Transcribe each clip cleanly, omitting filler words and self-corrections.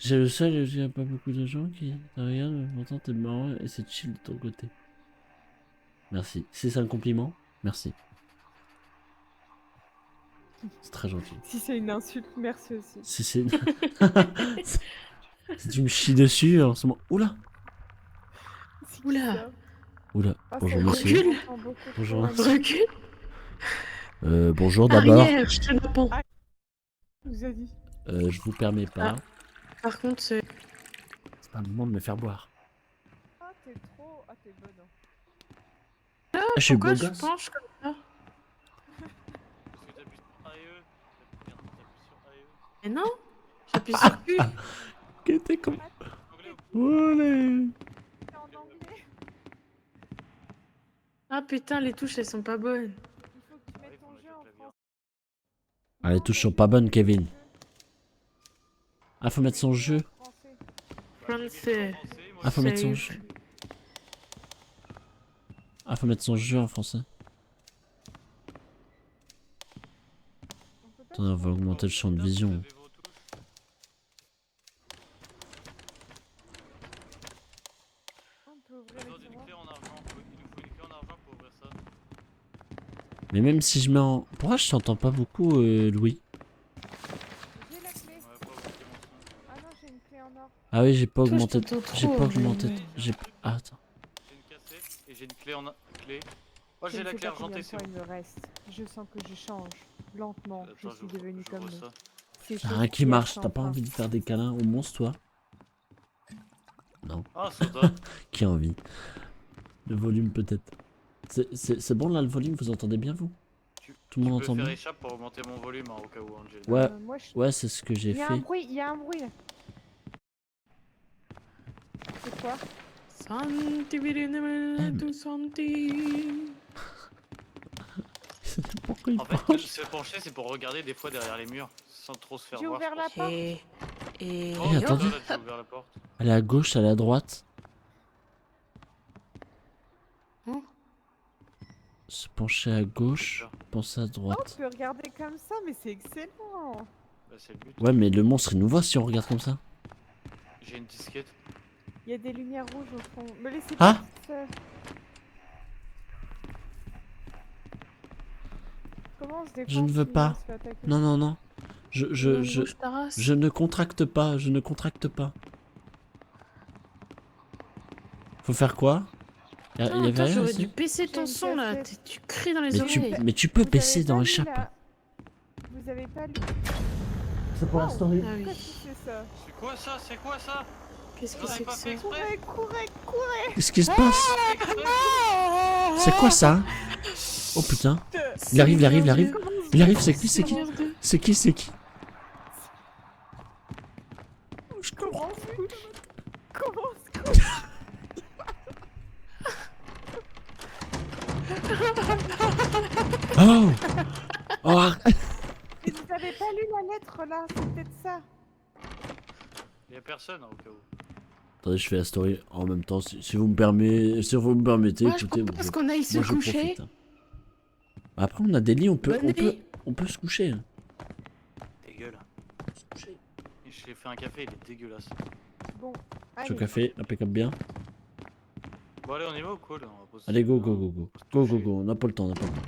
J'ai le seul et il n'y a pas beaucoup de gens qui te regardent, mais pourtant t'es marrant et c'est chill de ton côté. Merci. Si c'est un compliment, merci. C'est très gentil. Si c'est une insulte, merci aussi. Si c'est... Si tu me chies dessus en ce moment... Oula. C'est qui Oula. ça? Oula. Ah, Bonjour ça y est, monsieur. Recule. j'entends beaucoup Bonjour. trop. Recule. Bonjour d'abord. Arrière, je te l'appends. Vous a dit. Je vous permets pas. Par contre, C'est pas le moment de me faire boire. Ah, t'es trop. Ah, t'es bonne. Hein. Ah, je suis beau pourquoi tu gosse. penches comme ça? Parce que t'appuies sur AE. T'appuies sur AE. Mais non, j'appuie sur Q. Que t'es con. Anglais ou Olé. C'est en anglais. Ah putain, les touches elles sont pas bonnes. Il faut que tu mettes ton jeu en français. Ah, les touches sont pas bonnes, Kevin. Ah, faut mettre son jeu. Français. Ah, faut mettre son Save. jeu. Ah, faut mettre son jeu en français. Attends, on va augmenter le champ de vision. On peut ouvrir les Une tiroirs. clé en argent. Il nous faut une clé en argent pour ouvrir ça. Mais même si je mets en... Pourquoi je t'entends pas beaucoup, Louis? J'ai la clé. Ouais, pas augmenter mon son. Ah non, j'ai une clé en or. Ah oui, j'ai pas Toi, je augmenté... t'entends trop, J'ai pas hein, augmenté... mais- J'ai... Ah, attends. J'ai une cassette et j'ai une clé en clé. Oh, Je j'ai ne la sais clé pas combien argentée, de c'est temps bon. il me reste. Je sens que je change. Lentement, je Attends, suis devenue comme j'ouvre eux. ça. Ces Y'a choses rien qui marche, sont t'as pas enfin. envie de faire des câlins au monstre, toi? Non. Ah, soda. Qui a envie? Le volume, peut-être. C'est bon, là, le volume, vous entendez bien, vous? Tout le monde Tu peux entend faire bien? échappe pour augmenter mon volume hein, au cas où, Angel. Ouais, Moi, je... ouais, c'est ce que j'ai Il y a un fait. bruit, il y a un bruit là. C'est quoi? Santi virine tu santi. Pourquoi il En fait, penche? se pencher, c'est pour regarder des fois derrière les murs sans trop se faire J'ai voir. ouvert la porte. Et Oh, Eh, attendez. là, tu as ouvert la porte. Elle est à gauche, elle est à droite. Hein? Se pencher à gauche, penser à Oh, droite. tu peux regarder comme ça, mais c'est excellent. Bah, c'est le but. Ouais, mais le monstre, il nous voit si on regarde comme ça. J'ai une disquette. Il y a des lumières rouges au fond. Me laissez Ah pas toute seule. Comment on se défend Je ne veux si pas. on se fait attaquer? Non, non, non. Je ne contracte pas, je ne contracte pas. Faut faire quoi? Il y avait Attends, rien j'aurais ici? dû baisser ton J'ai une son là. cassette. Tu cries dans les Mais oreilles. tu peux Vous baisser avez dans pas lu échappe. la- Vous avez pas lu. C'est pour la story. Ah oui. Pourquoi tu fais ça? C'est quoi ça? C'est quoi ça? Qu'est-ce que J'en ai c'est que pas ça? fait exprès. Courez. Qu'est-ce qui se passe? C'est quoi ça? Oh putain. Il arrive, il arrive, il arrive. Il arrive, c'est qui, c'est qui? C'est qui, c'est qui? Je comprends. Commence. Oh! Oh, arrête. Mais vous avez pas lu la lettre là, c'est peut-être ça. Y'a personne hein, au cas où. Attendez, je fais la story en même temps, si vous me permettez, Moi, je écoutez. propose qu'on aille se moi, je coucher. profite, hein. Après, on a des lits, on peut Bonne se coucher. Hein. Dégueule. Je t'ai fait un café, il est dégueulasse. Bon, Je allez. café, impeccable bien. Bon, allez, on y va ou quoi là? On va poser- Allez, go, Non, go, go, go. Go, go, go, on n'a pas le temps, on n'a pas le temps.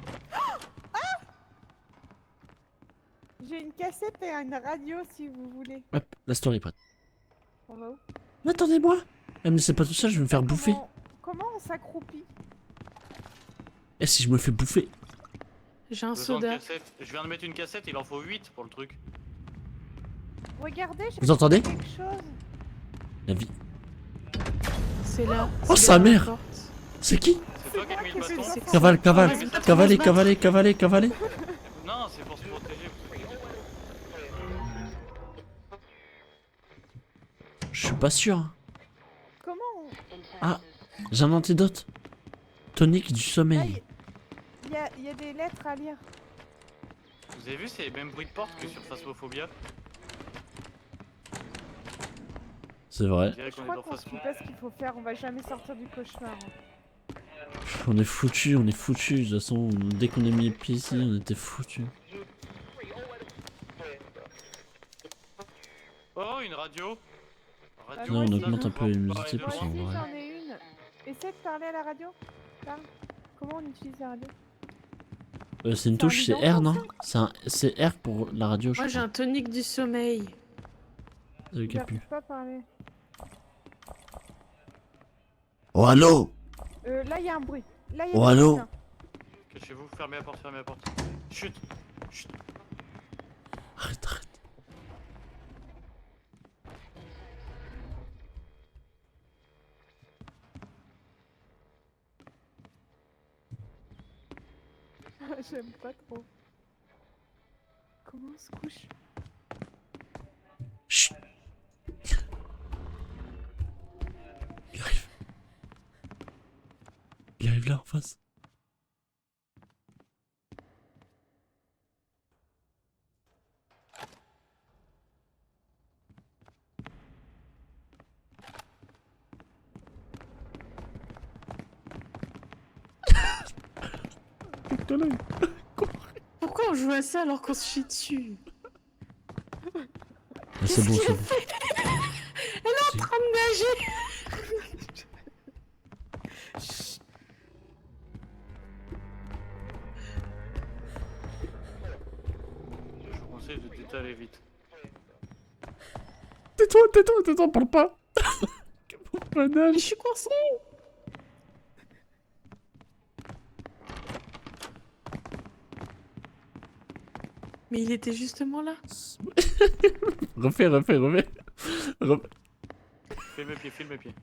J'ai une cassette et une radio si vous voulez. Hop, la story est prête. On va où? Mais attendez-moi! Eh, me laissez pas tout ça, je vais me faire bouffer. Comment on s'accroupit? Et si je me fais bouffer? J'ai un Besoin de soda. cassette. Je viens de mettre une cassette, il en faut 8 pour le truc. Regardez, j'ai Vous entendez? quelque chose. La vie. C'est là. Oh, c'est sa derrière la mère. porte. C'est qui? C'est toi qui as mis le moi qui ai bâton? fait ça. Cavale, cavale, Ouais, mais cavale, on va se cavale, cavale, cavale. Non, c'est pour se protéger. Je suis pas sûr. Hein. Comment on... Ah, j'ai un antidote. Tonique du Là, sommeil. il y a des lettres à lire. Vous avez vu, c'est les mêmes bruits de porte que sur Phasmophobia. C'est Je vrai. dirais Je qu'on est crois dans qu'on sait Phasmo. pas ce qu'il faut faire, on va jamais sortir du cauchemar. Hein. On est foutus, on est foutus. De toute façon, dès qu'on est mis les pieds ici, on était foutus. Oh, une radio. Radio, Non, on moi, augmente un peu les Moi musiques parce Moi qu'en aussi, vrai. j'en ai une. Essaie de parler à la radio. Parle. Comment on utilise la radio? C'est une C'est un touche, c'est bidon, R, non? ça C'est R pour la radio, je Moi j'ai crois. un tonique du sommeil. Capu. J'arrive pas à parler. Oh, allô? Là, il y a un bruit. Là, il y a Oh, des allô? chiens. Cachez-vous, fermez la porte, fermez la porte. Chut. Chut. Arrête, arrête. J'aime pas trop. Comment on se couche? Chut. Il arrive. Il arrive là en face. Putain, là. Pourquoi on joue à ça alors qu'on se chie dessus? Ah, c'est bon, c'est bon. Elle est en train de nager. Je vous conseille de t'étaler vite. Tais-toi, parle pas. Banal. Je suis coincée. Mais il était justement là. Refais. Fais mes pieds, file mes pieds.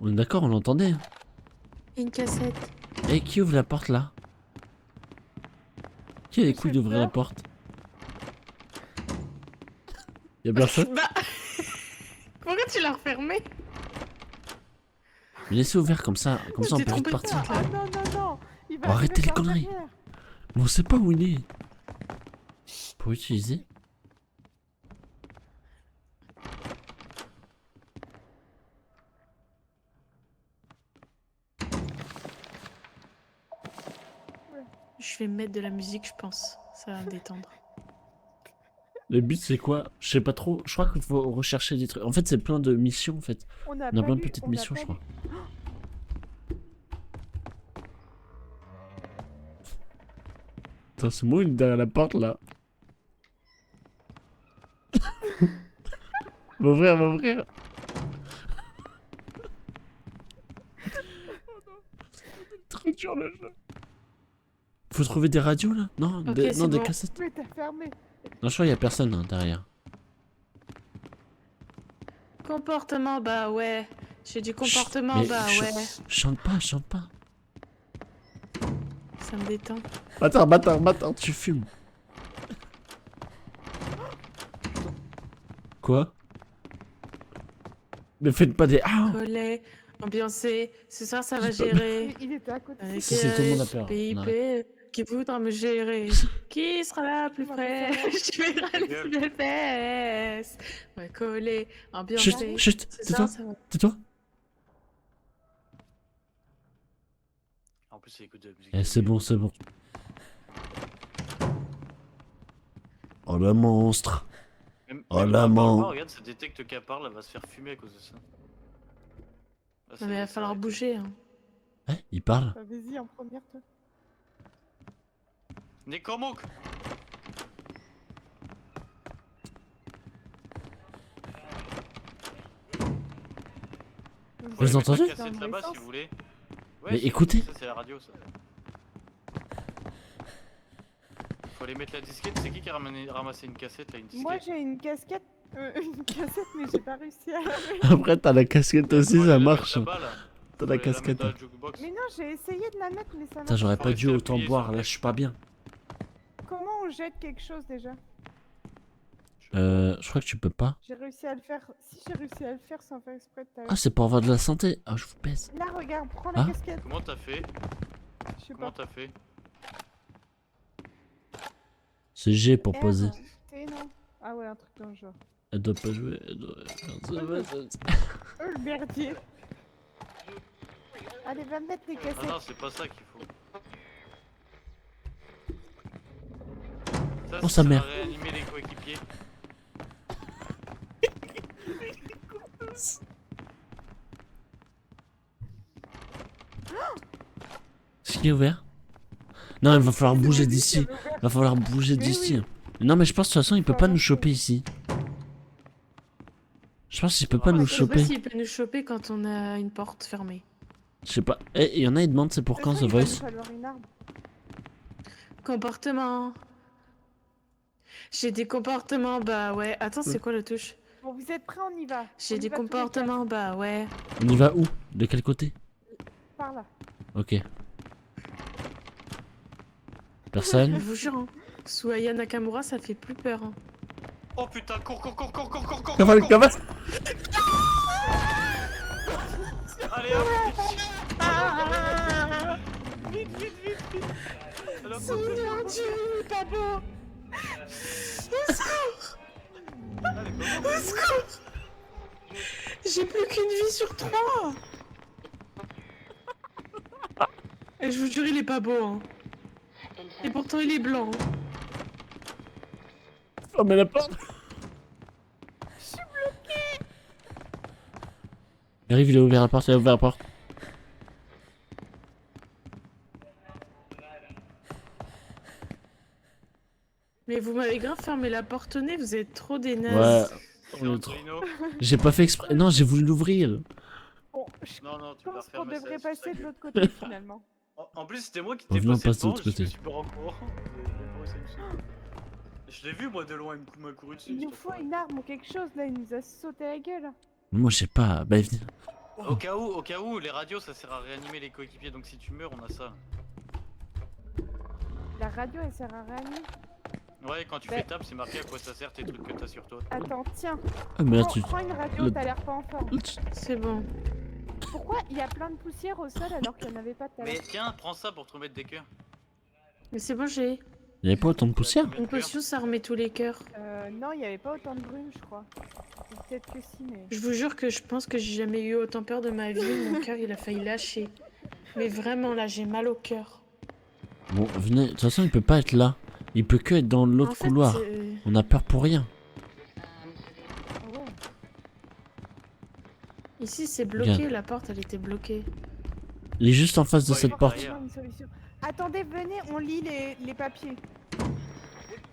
On est d'accord, on l'entendait. Et une cassette. Eh, qui ouvre la porte là? Qui a les couilles J'ai d'ouvrir la peur. porte? Y'a personne? Bah. Pourquoi tu l'as refermé? Mais laissez ouvert comme ça on T'es peut vite trompé de partir. porte, là. Ah non. Il va Oh, arrêtez arriver les par conneries. derrière. Mais on sait pas où il est. Pour utiliser. Je vais mettre de la musique, je pense. Ça va me détendre. Le but c'est quoi? Je sais pas trop. Je crois qu'il faut rechercher des trucs. En fait, c'est plein de missions en fait. On a On a pas plein de lu, petites on a missions, pas je crois. lu. Putain, c'est moi, il est derrière la porte là. Va ouvrir. Trop dur le jeu. Faut trouver des radios là? Non, Ok, des, c'est non, des bon. cassettes. Mais t'as fermé. Non, je crois qu'il y a personne hein, derrière. Comportement, bah ouais. J'ai du comportement, Mais bah ouais. chante pas. Ça me détend. Bâtard, tu fumes. Quoi? Ne faites pas des... Ah! Collet, ambiancé, ce soir ça va J'ai pas- gérer. Il était à côté. Avec Si, si, tout le monde a peur. On PIP, arrête. qui voudra me gérer. Qui sera là plus On va près? faire Je verrai les Gueule. plus belles fesses. Ouais, collé, ambiancé. Chut, Ce tais-toi, soir, ça va. tais-toi. En plus, il écoute de la musique. Eh, c'est bon. Oh le monstre. Même, Oh, même la quand elle parle man. pas, regarde, ça détecte qu'elle parle, elle va se faire fumer à cause de ça. Ah, Non, mais il va falloir bouger. Hein. Eh, il parle. Bah, vas-y, en première, toi. Necromok. Vous les entendez? Dans le Cassette là-bas sens. si vous voulez. Mais c'est- écoutez. Ça, c'est la radio, ça. Faut aller mettre la disquette. C'est qui a ramassé une cassette là, une disquette? Moi, j'ai une casquette. Une cassette, mais j'ai pas réussi à la mettre. Après, t'as la casquette aussi, Faut ça aller la marche. mettre là-bas, là. T'as Faut la aller mettre casquette. dans la jukebox. Mais non, j'ai essayé de la mettre, mais ça Putain, marche j'aurais pas. pas dû rester autant appuyé boire, sur là, le je suis pas bien. Comment on jette quelque chose déjà? Je crois que tu peux pas. J'ai réussi à le faire. Si j'ai réussi à le faire sans faire exprès tout à Ah, l'heure. c'est pour avoir de la santé. Ah, je vous baisse. Là, regarde, prends la Ah. casquette. Comment t'as fait? Je sais Comment pas. t'as fait? C'est G pour R, poser. T, non? Ah ouais, un truc dans le genre. Elle doit pas jouer. Elle doit... Oh le merdier. Allez, va mettre les Ah cassettes. non, c'est pas ça qu'il faut. Oh, sa va mère. réanimer les coéquipiers. Ce qui est ouvert? Non, il va falloir bouger d'ici. Va falloir bouger Mais d'ici. Non, mais je pense de toute façon, il peut pas nous choper ici. Je pense qu'il peut pas nous Je sais pas choper. s'il peut nous choper quand on a une porte fermée. Je sais pas. Eh, il y en a, ils demandent c'est pour quand The Voice? Une arme. Comportement. J'ai des comportements, bah ouais. Attends, c'est quoi la touche? Bon, vous êtes prêts, on y va. J'ai On y des va tous les quatre. comportements, bah ouais. On y va où? De quel côté? Par là. Ok. Personne? Je vous jure, hein. Sous Aya Nakamura, ça fait plus peur. Hein. Oh putain, cours. Cavale, cavale! Allez hop. Vite. Alors, Seigneur Dieu, pas beau. allez, Au secours. J'ai plus qu'une vie sur 3. Et je vous jure, il est pas beau. Hein. Et pourtant, il est blanc. Hein. Oh, mais la porte! Il arrive, il a ouvert la porte, il a ouvert la porte. Mais vous m'avez grave fermé la porte au nez, vous êtes trop des Ouais. nazes. C'est Angelino. J'ai pas fait exprès. Non, j'ai voulu l'ouvrir. Bon, je Non, tu vas pense qu'on fermer ça. devrait c'est passer ça de que- l'autre côté finalement. En plus, c'était moi qui On t'ai vient passé passer de devant, l'autre je côté. suis super en courant. Je l'ai vu moi de loin, il m'a couru dessus. Il nous faut une arme ou quelque chose là, il nous a sauté la gueule. Moi, je sais pas. Bah, venez. Au cas où, les radios ça sert à réanimer les coéquipiers, donc si tu meurs, on a ça. La radio elle sert à rien. Ouais, quand tu Bah. fais table, c'est marqué à quoi ça sert tes trucs que t'as sur toi. Attends, tiens. Ah, mais là, Prends, tu. prends une radio, le- t'as l'air pas en forme. C'est bon. Pourquoi il y a plein de poussière au sol alors qu'il n'y en avait pas tout à l'heure? Mais tiens, prends ça pour te remettre des cœurs. Mais c'est bon, j'ai. Il y avait pas autant de poussière? Une potion, ça remet tous les cœurs. Non, il n'y avait pas autant de brume, je crois. Ou peut-être que si, mais. Je vous jure que je pense que j'ai jamais eu autant peur de ma vie. Mon cœur, il a failli lâcher. Mais vraiment, là, j'ai mal au cœur. Bon, venez. De toute façon, il peut pas être là. Il peut que être dans l'autre En fait, couloir. On a peur pour rien. Ah ouais. Ici, c'est bloqué. Regarde. La porte, elle était bloquée. Il est juste en face de Ouais, cette il est porte. derrière. Une solution. Attendez, venez, on lit les papiers.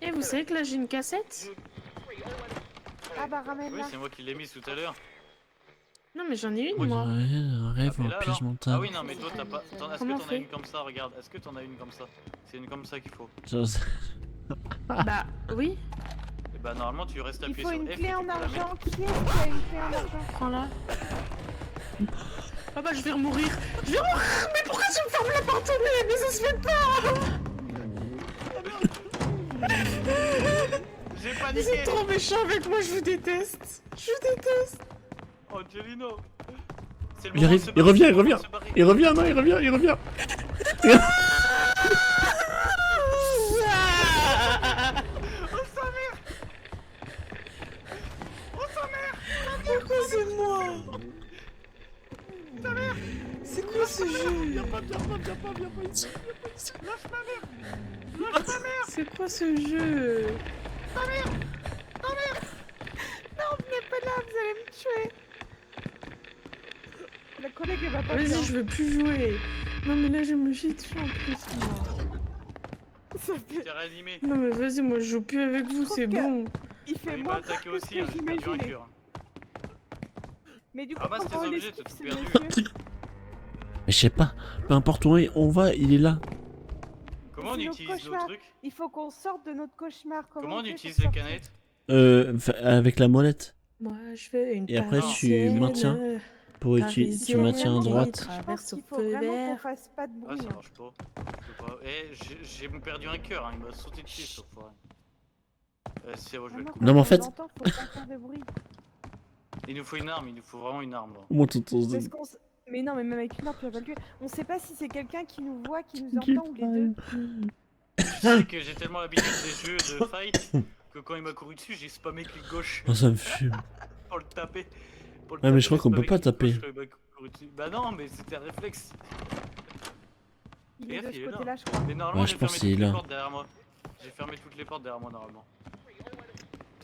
Et vous savez que là, j'ai une cassette? Ah bah ramène Oui, là. c'est moi qui l'ai mise tout à l'heure. Non, mais j'en ai une, Oui. moi. Un rêve Ah, ou mais un là, piège alors mental. Ah oui, non, mais toi, t'as pas. Est-ce que Comment on t'en as fait une comme ça? Regarde, est-ce que t'en as une comme ça? C'est une comme ça qu'il faut. Bah, oui. Et bah, normalement, tu restes Il appuyé faut sur une F et clé tu en peux la mettre. argent. Qui est-ce qui a une clé en argent? Prends-la. Ah bah, je vais mourir. Je vais mourir. Mais pourquoi tu me fermes la porte au nez? Mais ça se fait pas. J'ai Vous paniqué! êtes trop méchants avec moi, je vous déteste. Je vous déteste. Angelino! C'est le Il moment arrive, de se il barrer, revient, c'est il le moment revient. de se barrer. Il revient, non, il revient, il revient. Pourquoi c'est moi? C'est quoi ce jeu? C'est quoi ce jeu? Non, venez pas là, vous allez me tuer. La collègue elle va pas bien. Vas-y, je veux plus jouer. Non mais là je me chie dessus en plus. Moi. Ça fait- T'es réanimé. Non mais vas-y, moi je joue plus avec vous, c'est Trouve que- bon. Il fait Il m'a moins peur attaqué que ce aussi, que hein, j'ai perdu un j'imaginais. cœur. Mais du coup, Ah bah, c'était comment on obligé, l'esquive, t'as tout ce perdu. monsieur? Mais je sais pas. Peu importe où on va, il est là. Comment on C'est nos utilise nos cauchemars. trucs? Il faut qu'on sorte de notre cauchemar. Comment on fait utilise pour les sortir? canettes? Avec la molette. Moi je fais une Et après, tu parisienne, maintiens. Tu maintiens à droite. Je pense Traverse au qu'il faut feu vraiment qu'on vert. fasse pas de Ah, bruit. ça hein. marche pas. Je sais pas. Eh, j'ai perdu un cœur, hein, il m'a sauté dessus, cette fois. C'est bon, je vais le Vraiment, couper. Non, mais en quand fait- on l'entend, faut pas faire de bruit. Il nous faut une arme, il nous faut vraiment une arme. là. Moi, tout Parce qu'on s- Mais non, mais même avec une arme, tu vas pas le tuer. On sait pas si c'est quelqu'un qui nous voit, qui nous Qui entend ou les deux. Tu sais que j'ai tellement l'habitude des jeux de fight que quand il m'a couru dessus, j'ai spammé clic gauche Oh, ça me fume. pour le taper. Pour le Ouais, mais taper, je crois j'ai qu'on peut spammé pas clic taper. gauche quand il m'a couru dessus. Bah non, mais c'était un réflexe. Il est de Regarde, il est ce là. côté-là, je crois. Mais normalement, Ouais, j'ai je pense fermé qu'il est toutes les là. portes derrière moi. J'ai fermé toutes les portes derrière moi, normalement.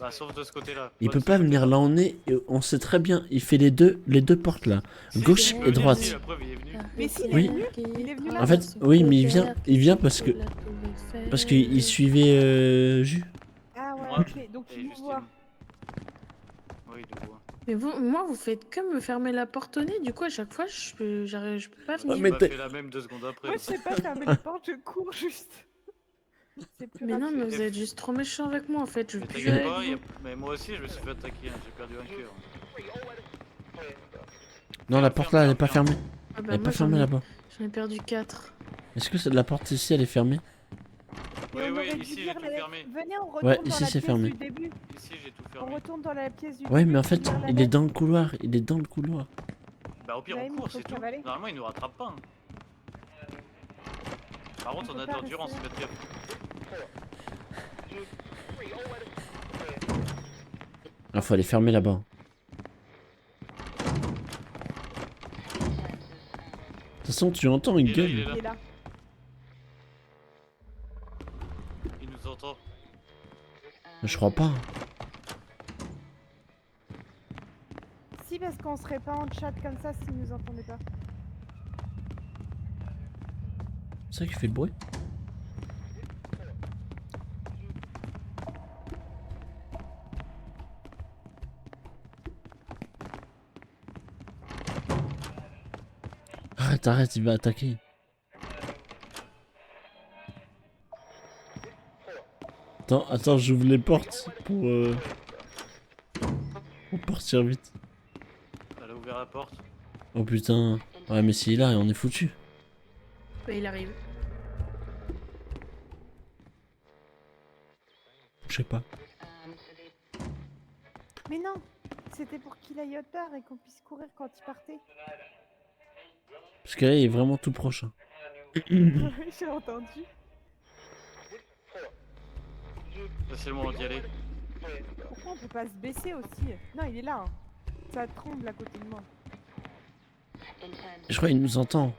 Bah, sauf de ce côté-là. Il Pas peut de ce pas venir côté-là. là où on est, et on sait très bien, il fait les deux portes là, Si, gauche il peut et venir droite. ici, la preuve, il est venu. Mais si, Oui. il est venu là. En fait, oui, mais il vient parce qu'il suivait Jus. Ah ouais, Moi, ok. Donc et il nous Justine. voit. Oui, du coup. Mais moi, vous faites que me fermer la porte au nez, du coup, à chaque fois, je peux pas Ah, venir. tu mais m'as t'es- fait la même 2 secondes après. Moi, je sais pas fermer les portes, je cours juste. C'est plus Mais non, rapide. mais vous êtes juste trop méchant avec moi, en fait. Je veux Mais plus jouer t'inquiète avec pas, vous. mais moi aussi je me suis fait attaquer, hein, j'ai perdu un cœur. Non, la porte là, elle est pas fermée. Ah bah, Elle est moi, pas fermée là-bas. j'en ai perdu 4. Est-ce que la porte ici, elle est fermée? Mais Oui, on oui, aurait dû ici j'ai dire tout fermé. venez, on retourne Ouais, dans ici, la c'est pièce fermé. du début. Ici j'ai tout On fermé. retourne dans la pièce du Ouais, début. mais en fait, lire la il est lettre. dans le couloir, il est dans le couloir. Bah au pire Bah, on il court, faut c'est tout. cavaler. Normalement il nous rattrape pas. Hein. Par contre On on peut a de pas l'endurance, rester faites gaffe. Ah, faut aller fermer là-bas. De toute façon, tu entends, il Il est là, il gueule. est là. Il est là. Il nous entend. Je crois pas. Si, parce qu'on serait pas en chat comme ça s'il nous entendait pas. C'est ça qui fait le bruit? Arrête, arrête, il va attaquer. Attends, j'ouvre les portes pour partir vite. Elle a ouvert la porte. Oh putain. Ouais, mais s'il est là, on est foutu. Bah, il arrive. Je sais pas. Mais non, c'était pour qu'il aille autre part et qu'on puisse courir quand il partait. Parce que là, il est vraiment tout proche. Hein. J'ai entendu. Là c'est le moment d'y aller. Pourquoi on peut pas se baisser aussi? Non, il est là. Hein. Ça tremble à côté de moi. Je crois qu'il nous entend.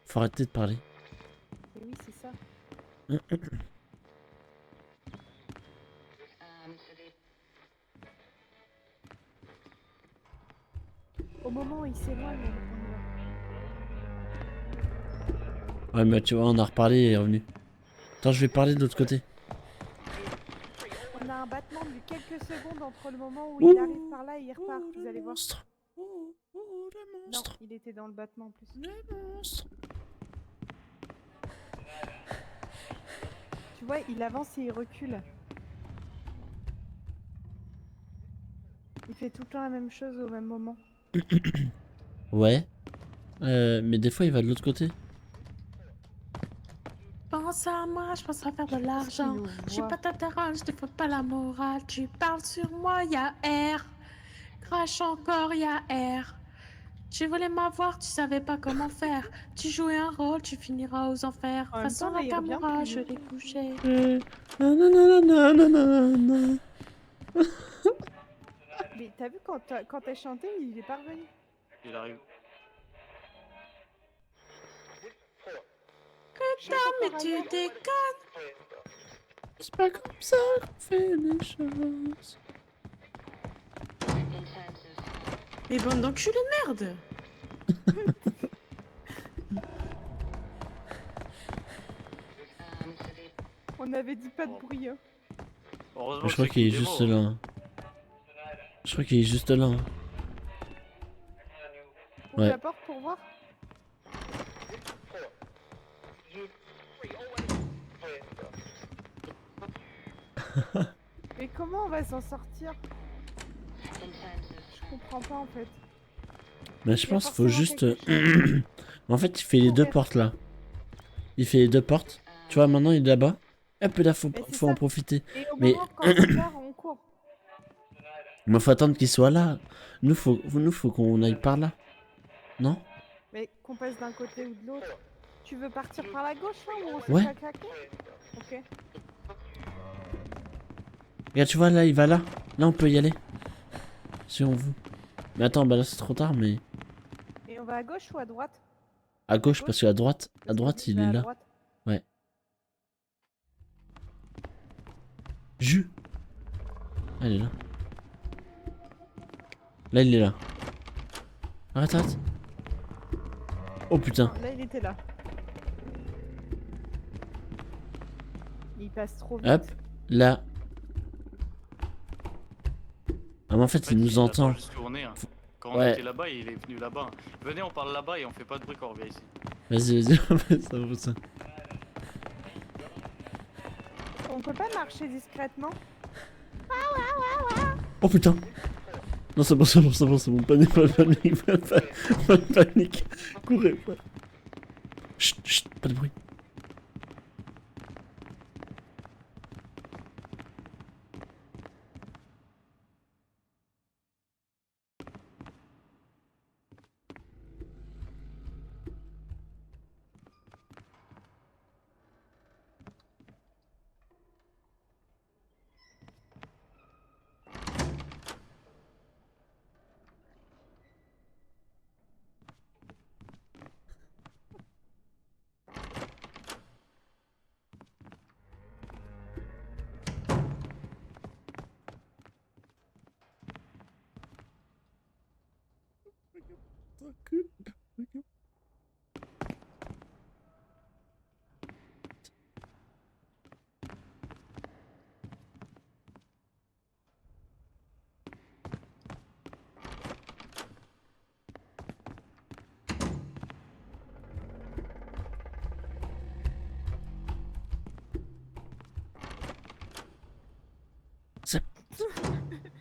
Faut arrêter de parler. Et oui, c'est ça. Au moment où il s'éloigne, on y va. Ouais, mais tu vois, on a reparlé et il est revenu. Attends, je vais parler de l'autre côté. On a un battement de quelques secondes entre le moment où Ouh. il arrive par là et il repart. Vous allez voir. Monstre. Le Non, monstre. il était dans le battement en plus. Le monstre. Tu vois, il avance et il recule. Il fait tout le temps la même chose au même moment. Ouais. Mais des fois, il va de l'autre côté. Pense à moi, je pense à faire de l'argent. nous Je suis voit. pas ta daronne, je te fous pas la morale. Tu parles sur moi, y'a R. Crache encore, y'a R. Tu voulais m'avoir, tu savais pas comment faire. Tu jouais un rôle, tu finiras aux enfers. En même Façon temps, là, il revient Nakamura, plus je vite. l'ai couché. Nananana. Mais t'as vu quand t'as chanté, il est pas revenu. Il arrive. Chante Mais encore tu ailleurs. déconnes. C'est pas comme ça qu'on fait les choses. Mais bande d'enculés de merde. On avait dit pas de bruit. Hein. Heureusement Je crois que qu'il est c'est juste démo, là. hein. Je crois qu'il est juste là. Hein. Ouvre Ouais. la porte pour voir. Mais comment on va s'en sortir? Je comprends pas en fait. Mais je Il y a pense qu'il faut forcément juste... quelque En fait, il fait les deux Courir. portes là. Il fait les deux portes. Tu vois, maintenant il est là-bas. Hop là, faut Mais c'est en ça. profiter. Et au Mais- moment quand il part, on court. Mais faut attendre qu'il soit là. Nous, faut qu'on aille par là. Non? Mais qu'on passe d'un côté ou de l'autre. Tu veux partir par la gauche là ou on se Ouais. fait claquer? Ok. Regarde, tu vois, là, il va là. Là, on peut y aller. Si on veut. Mais attends, bah là, c'est trop tard, mais... Et on va à gauche ou à droite? À gauche, parce qu'à droite, Parce que il lui, est va à là. droite. Jus. Ah, il est là. Là, il est là. Arrête, arrête. Oh putain. Là, il était là. Il passe trop vite. Hop, là. Ah, mais en fait, il nous a entend. pas juste tourné, hein. Quand on Ouais. était là-bas, il est venu là-bas. Venez, on parle là-bas et on fait pas de bruit quand on revient ici. Vas-y, vas-y, on fait ça, on fait ça. On peut pas marcher discrètement? Oh putain. Non, c'est bon, c'est bon, c'est bon, c'est bon. Panique, pas de panique, pas de panique. Courez, ouais. Chut, chut, pas de bruit.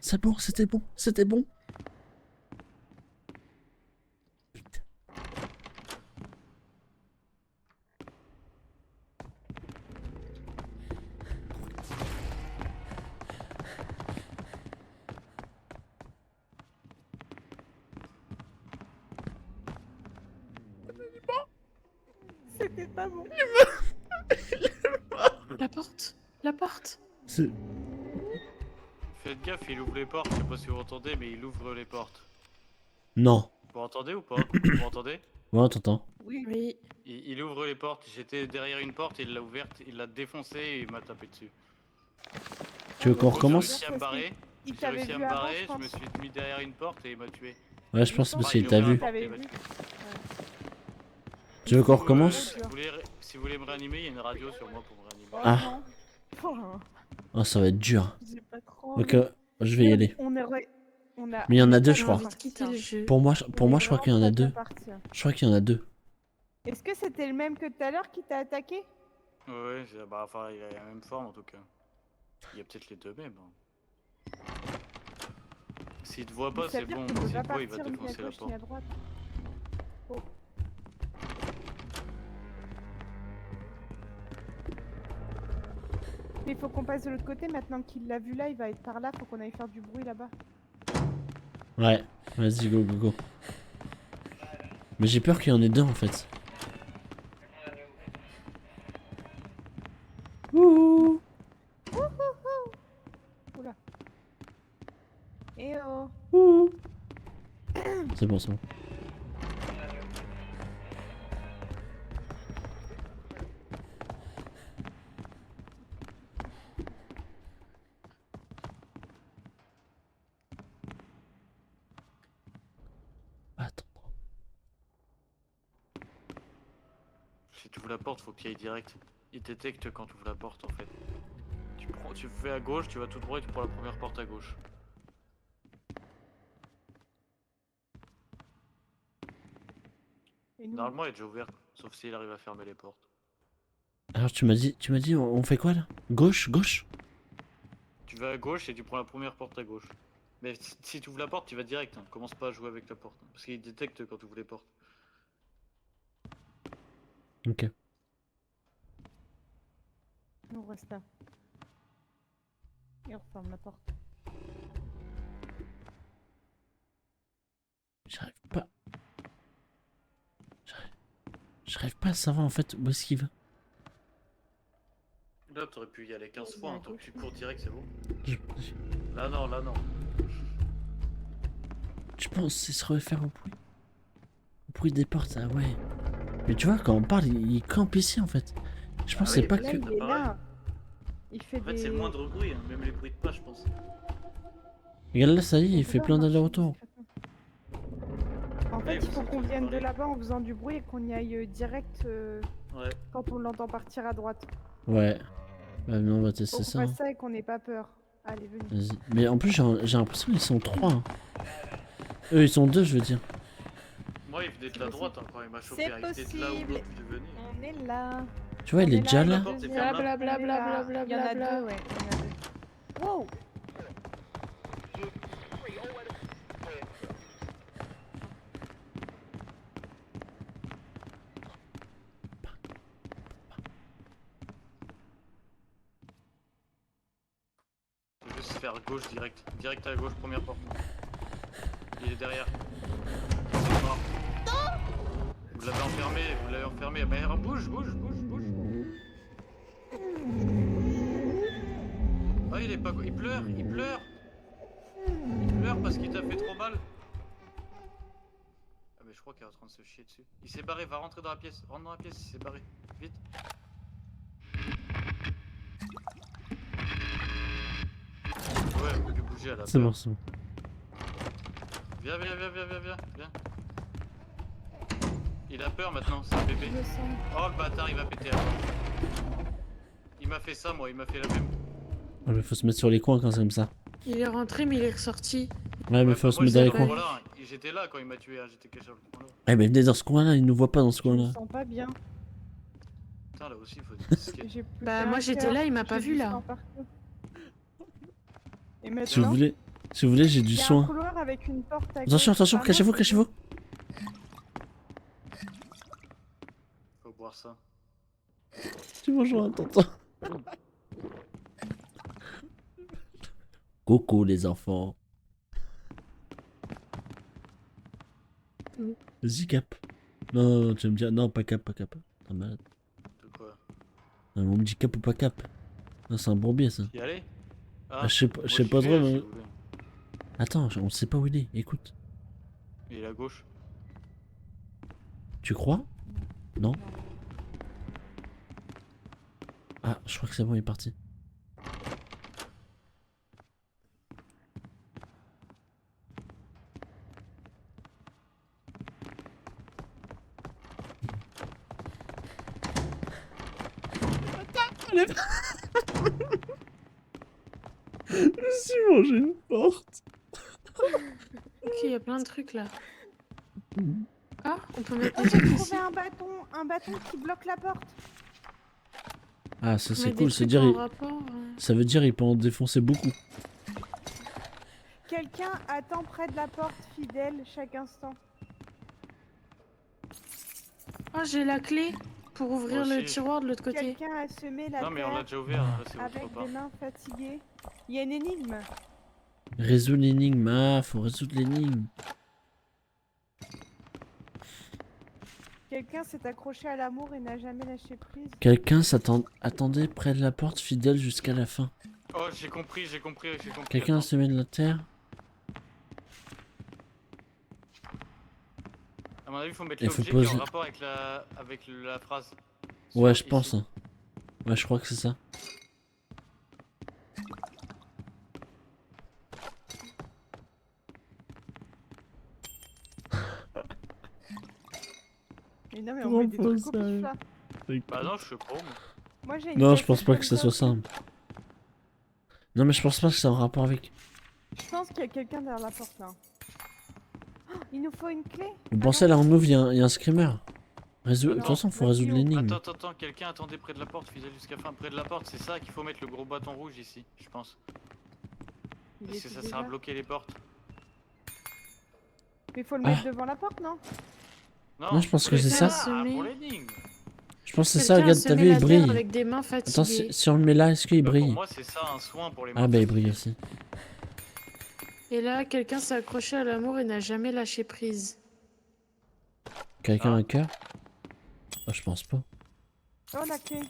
C'est bon, c'était bon, c'était bon. Vite. C'était pas bon. La porte. La porte. C'est- Faites gaffe, il ouvre les portes. Je sais pas si vous entendez, mais il ouvre les portes. Non. Vous entendez ou pas? Vous m'entendez? Ouais, t'entends. Oui. Il ouvre les portes. J'étais derrière une porte, il l'a ouverte, il l'a défoncée et il m'a tapé dessus. Tu veux qu'on J'ai recommence? réussi à me barrer. Il J'ai t'avait réussi à vu me avant, barrer, je je me pense. suis mis derrière une porte et il m'a tué. Ouais, je pense que c'est parce qu'il il t'a ouvre vu. la porte et il m'a T'avais tué. Tu veux qu'on recommence? Si vous voulez me réanimer, il y a une radio sur moi pour me réanimer. Oh Ah. non. Oh, ça va être dur. J'ai pas trop Ok, envie. je vais y aller. On aurait... On a... Mais il y en a deux, je J'ai crois. envie de quitter le jeu. Pour moi, je crois qu'il y en a deux. Je crois qu'il y en a deux. Est-ce que c'était le même que tout à l'heure qui t'a attaqué? Ouais, bah, enfin, il a la même forme en tout cas. Il y a peut-être les deux mêmes. Hein. S'il te voit pas, Ça c'est veut dire bon. qu'on peut S'il pas te voit, il va partir ni à défoncer la gauche ni à porte. droite. Oh. Mais il faut qu'on passe de l'autre côté maintenant qu'il l'a vu là, il va être par là, faut qu'on aille faire du bruit là-bas. Ouais, vas-y, go, go, go. Mais j'ai peur qu'il y en ait deux en fait. Ouh. Oula. Eh oh. Ouh. C'est bon, c'est bon. Attends. Si tu ouvres la porte, faut que tu y ailles direct. Il détecte quand tu ouvres la porte en fait. Tu fais à gauche, tu vas tout droit et tu prends la première porte à gauche. Et nous, Normalement, elle est déjà ouverte, sauf s'il arrive à fermer les portes. Alors tu m'as dit, on fait quoi là? Gauche, gauche? Tu vas à gauche et tu prends la première porte à gauche. Mais si tu ouvres la porte, tu vas direct. Hein. Commence pas à jouer avec la porte. Hein, parce qu'il détecte quand tu ouvres les portes. Ok. on reste là. Et on ferme la porte. J'arrive pas. J'arrive pas à savoir en fait où est-ce qu'il va. Là, t'aurais pu y aller 15 Il fois. est à Hein. Tant que gauche. tu cours direct, c'est bon. Je, Là, non, là, non. je pense que c'est se refaire au bruit des portes, ah ouais. Mais tu vois, quand on parle, il campe ici en fait. Je pense Ah que c'est oui, pas Là, que. il est là. Il fait En fait, des... c'est le moindre bruit. Hein. Même les bruits de pas, je pense. Regarde là, ça y est, il On peut fait pas plein marcher d'allers-retours. discrètement. En fait, il faut qu'on vienne de là-bas en faisant du bruit et qu'on y aille direct Ouais. quand on l'entend partir à droite. Ouais. Bah non, on va Faut tester qu'on ça. fasse Hein. ça et qu'on n'ait pas peur. Allez, venez. Vas-y. Mais en plus, j'ai l'impression qu'ils sont 3. Hein. Eux, ils sont 2, je veux dire. Moi, il venait de la droite hein, quand il m'a chopé. C'est Il venait de là où possible. l'autre est venu. On est là. Tu vois, il est déjà il y a là. le Porte est deuxième, fermée. Bla, bla, on est bla, là. bla, Il y en a bla. deux, ouais. Il y en a deux. Wow. Je vais juste faire gauche direct. Direct à gauche, première porte. Il est derrière. C'est mort. Vous l'avez enfermé, vous l'avez enfermé. Mais bouge, bouge, bouge, bouge. Oh, il est pas. Il pleure, il pleure. Il pleure parce qu'il t'a fait trop mal. Ah, mais je crois qu'il est en train de se chier dessus. Il s'est barré, va rentrer dans la pièce. Rentre dans la pièce, il s'est barré. Vite. Ouais, on peut plus bouger à la C'est peur. bon, c'est bon. Viens, viens, viens, viens, viens, viens, viens. Il a peur maintenant, c'est un bébé. Je sens. Oh le bâtard, il va péter à mort. Il m'a fait ça, moi, il m'a fait la même. Ouais, mais faut se mettre sur les coins quand c'est comme ça. Il est rentré, mais il est ressorti. Ouais, mais faut se mettre dans les coins. Voilà, j'étais là quand il m'a tué, hein, j'étais caché dans le coin là. Eh, mais venez dans ce coin-là, il nous voit pas dans ce Je me coin-là. sens pas bien. Putain, là aussi, il faut des disquettes. J'ai plus Bah, qu'un moi, j'étais cœur. là, il m'a pas J'ai vu, du là. sang partout. Et Si vous maintenant, voulez, j'ai du il y a un soin. couloir avec une porte à Attention, gauche. attention, Ah non, cachez-vous, c'est cachez-vous. Faut boire ça. Tu manges un tonton. Coucou les enfants. Vas-y, cap. Non, non, tu vas me dire, non, pas cap, pas cap. T'es malade. De quoi? Non, on me dit cap ou pas cap. Non, c'est un bourbier ça. Y aller? Ah, je sais pas, moi, je sais j'y pas vais, trop, si mais... vous voulez. Attends, on sait pas où il est, écoute. Il est à gauche. Tu crois? Non? Ah, je crois que c'est bon, il est parti. Je me suis mangé une porte. Ok, il y a plein de trucs là. Ah, on peut mettre Oh, des j'ai trucs ici. trouvé un bâton qui bloque la porte. Ah, ça c'est Mettre cool, des c'est trucs dire, en il- rapport. ça veut dire il peut en défoncer beaucoup. Quelqu'un attend près de la porte, fidèle, chaque instant. Oh, j'ai la clé pour ouvrir Moi le aussi. tiroir de l'autre côté. Quelqu'un a semé la Non, mais on l'a terre déjà ouvert, hein, là, c'est avec autre part. des mains fatiguées. Il y a une énigme. Résoudre l'énigme, ah, faut résoudre l'énigme. Quelqu'un s'est accroché à l'amour et n'a jamais lâché prise. Quelqu'un attendait près de la porte fidèle jusqu'à la fin. Oh, j'ai compris, j'ai compris, j'ai compris. Quelqu'un a Attends. semé de la terre. À mon avis, faut mettre Il faut l'objet qui est en poser- rapport avec la phrase. Ouais, Sur- je pense. ici. Hein. Ouais, je crois que c'est ça. Mais non, mais on met des Trop trucs au pif là. Bah non, je suis pro, moi. Moi j'ai une Non, je cassette pense pas comme que ça soit aussi. simple. Non, mais je pense pas que c'est en rapport avec. Je pense qu'il y a quelqu'un derrière la porte là. Oh, il nous faut une clé. Vous Ah pensez non. là en ouvre, il y a un screamer. De Non, toute façon, faut vas-y, résoudre ouvre. l'énigme. Attends, quelqu'un attendait près de la porte, fidèle jusqu'à la fin. Près de la porte, c'est ça qu'il faut mettre le gros bâton rouge ici, je pense. Il Parce que était ça déjà- sert à bloquer les portes. Mais faut le Ah. mettre devant la porte, non? Non, je pense pour que les- c'est ça. Ah, pour l'énigme. Je pense que c'est ça, Quelqu'un a regarde, t'as semé vu, la il terre brille. avec des mains Attends, fatiguées. si on le met là, est-ce qu'il Pour brille? moi, c'est ça un soin pour les Ah mains bah il fatiguées. brille aussi. Et là, quelqu'un s'est accroché à l'amour et n'a jamais lâché prise. Quelqu'un a Ah. un cœur? Oh, je pense pas. Oh la clé.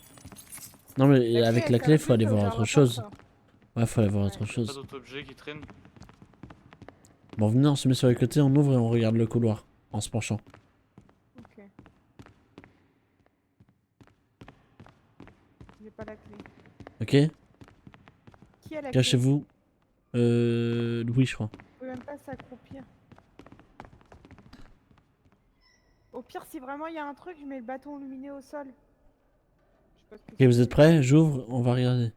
Non mais La avec clé, la elle clé, sert faut aller juste à voir ouvrir autre la chose. porte. Ouais, faut aller voir Ouais. autre Pas chose. d'autres objets qui traînent. Bon, venez, on se met sur les côtés, on ouvre et on regarde le couloir. En se penchant. Ok. J'ai pas la clé. Ok? Qui a la clé? Cachez-vous. Oui, je crois. On peut même pas s'accroupir. Au pire, si vraiment il y a un truc, je mets le bâton lumineux au sol. Je sais pas ce que Ok, c'est. vous êtes prêts? J'ouvre, on va regarder.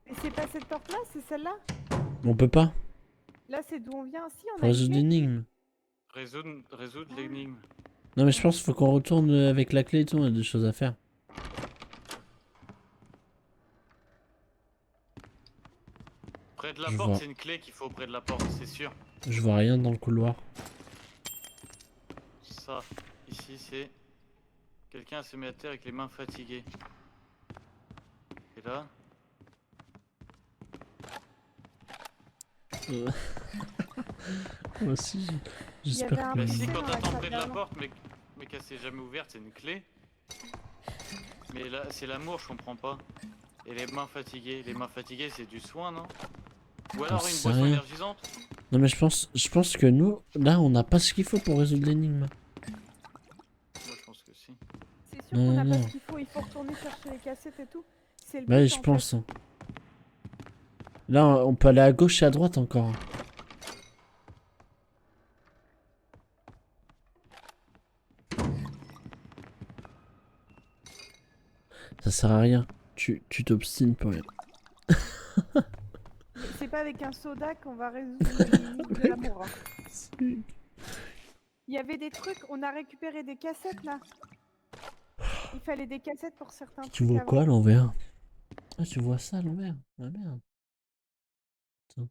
Et c'est pas cette porte-là, c'est celle-là? On peut pas? Là, c'est d'où on vient. Si, on Faut a une résoudre clé. l'énigme. Résoudre l'énigme. Non, mais je pense qu'il faut qu'on retourne avec la clé et tout, on a des choses à faire. Près de la Je porte, vois. c'est une clé qu'il faut près de la porte, c'est sûr. Je vois rien dans le couloir. Ça, ici, c'est... Quelqu'un se met à terre avec les mains fatiguées. Et là... Moi aussi, Il y j'espère avait un que... Bah PC si, dans quand la t'attends salle près de la d'avant. porte, mais qu'elle s'est jamais ouverte, c'est une clé. Mais là, c'est l'amour, je comprends pas. Et les mains fatiguées. Les mains fatiguées, c'est du soin, non? Ou alors une sais boisson rien. énergisante? Non, mais je pense que nous, là, on n'a pas ce qu'il faut pour résoudre l'énigme. Moi, je pense que si. C'est sûr Non, qu'on n'a non. pas ce qu'il faut. Il faut retourner chercher les cassettes et tout. C'est le Ouais, but, je en pense. fait. Hein. Là, on peut aller à gauche et à droite encore. Ça sert à rien. Tu t'obstines pour rien. Mais c'est pas avec un soda qu'on va résoudre l'énigme de l'amour. Hein. Il y avait des trucs, on a récupéré des cassettes là. Il fallait des cassettes pour certains Tu trucs vois avant. quoi à l'envers? Ah, tu vois ça à l'envers? Ah merde. Attends.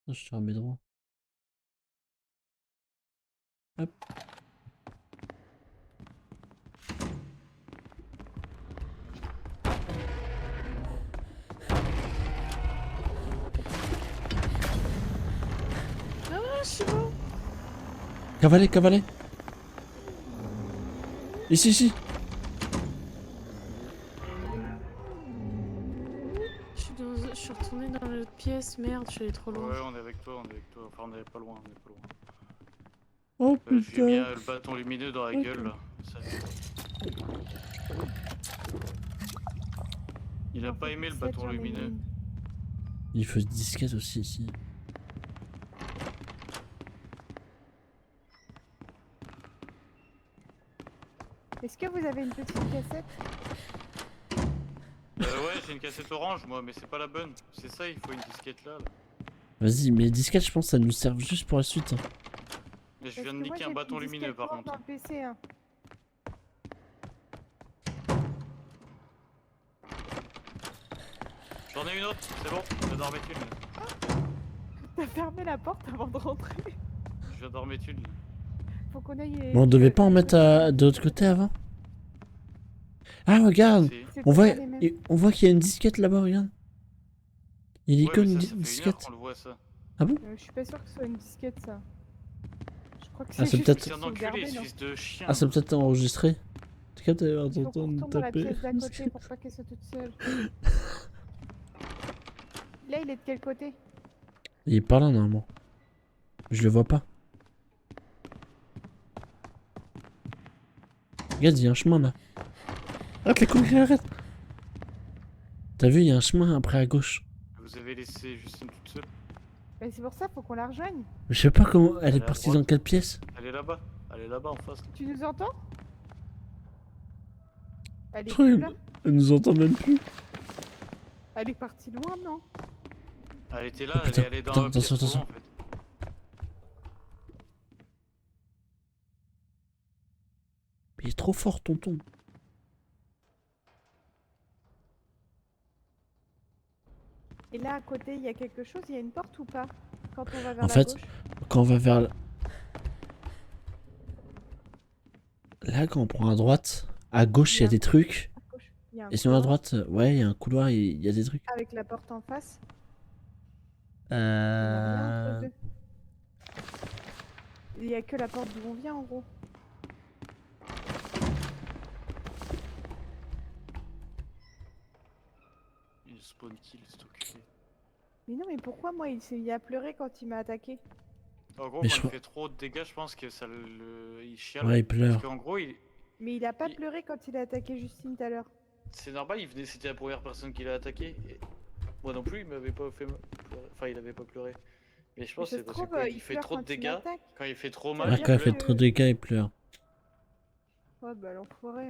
Attends, je te remets droit. Hop. Ah, je suis bon. Cavaler, cavaler. Ici, ici. Je suis retournée dans l'autre pièce. Merde, je suis allée trop loin. Ouais, on est avec toi, on est avec toi. Enfin, on est pas loin, on est pas loin. Oh Je lui ai mis putain. le bâton lumineux dans la Ok. gueule, là. Ça- Il a En pas fait, aimé le cassette, bâton j'en ai mis lumineux. une. Il faut une disquette aussi ici. Est-ce que vous avez une petite cassette? Ouais, j'ai une cassette orange, moi, mais c'est pas la bonne. C'est ça, il faut une disquette là. Vas-y, mais les disquettes, je pense que ça nous sert juste pour la suite. Hein. Mais je Parce viens de que moi, niquer j'ai un bâton une lumineux, disquette par noire contre. dans le PC. Hein. J'en ai une autre, c'est bon, je viens d'en remettre une. T'as fermé la porte avant de rentrer. Je viens d'en remettre une. Faut qu'on aille. Mais on devait pas en mettre de l'autre côté avant? Ah, regarde! C'est- On voit qu'il y a une disquette là-bas, regarde. Il y a Ouais, mais l'icône ça fait une heure disquette. qu'on le voit, ça. Je suis pas sûre que ce soit une disquette ça. Je crois que Ah, c'est c'est juste peut-être- pour C'est un enculé, sauvegarder, non? fils de chien. Ah, c'est peut-être enregistré. En tout cas, t'as l'air Il faut qu'on d'entendre retourne dans la taper. pièce d'à côté pour pas qu'elle soit toute seule. Là, il est de quel côté? Il est par là, normalement. Je le vois pas. Regarde, il y a un chemin là. Arrête les couilles, arrête! T'as vu, il y a un chemin après à gauche. Vous avez laissé Justine toute seule. Bah, c'est pour ça, faut qu'on la rejoigne. Je sais pas comment. Elle Elle est est à partie droite. dans quelle pièce? Elle est là-bas. Elle est là-bas en face. Tu nous entends? Elle est Truc. plus là. Elle nous entend même plus. Elle est partie loin, non? Elle était là, Oh, putain, elle est dans putain, le pièce attention, trop loin, en fait. Mais il est trop fort, tonton. Et là, à côté, il y a quelque chose? Il y a une porte ou pas? Quand on va vers En la fait, gauche? quand on va vers là, quand on prend à droite, à gauche, il y a des trucs. À gauche, il y a un Et sinon, à couloir droite, ouais, il y a un couloir et il y a des trucs. avec la porte en face. Il n'y a rien entre eux. Il n'y a que la porte d'où on vient, en gros. Il spawn kill, c'est enculé. Mais non, mais pourquoi moi il a pleuré quand il m'a attaqué? En gros, Mais quand je il crois- fait trop de dégâts, je pense que ça il chiale. Ouais, il pleure. Parce qu'en gros, Mais il a pas Il- pleuré quand il a attaqué Justine tout à l'heure. c'est normal, c'était la première personne qui l'a attaqué. Moi non plus, il m'avait pas fait pleurer. Enfin, il avait pas pleuré. Mais je pense que Ça c'est se parce trouve, qu'il il fait pleure trop de quand il dégâts. m'attaque. Quand il fait trop Ça mal, veut Ah, il dire quand il pleure. fait trop de dégâts, il pleure. Ouais, bah l'enfoiré.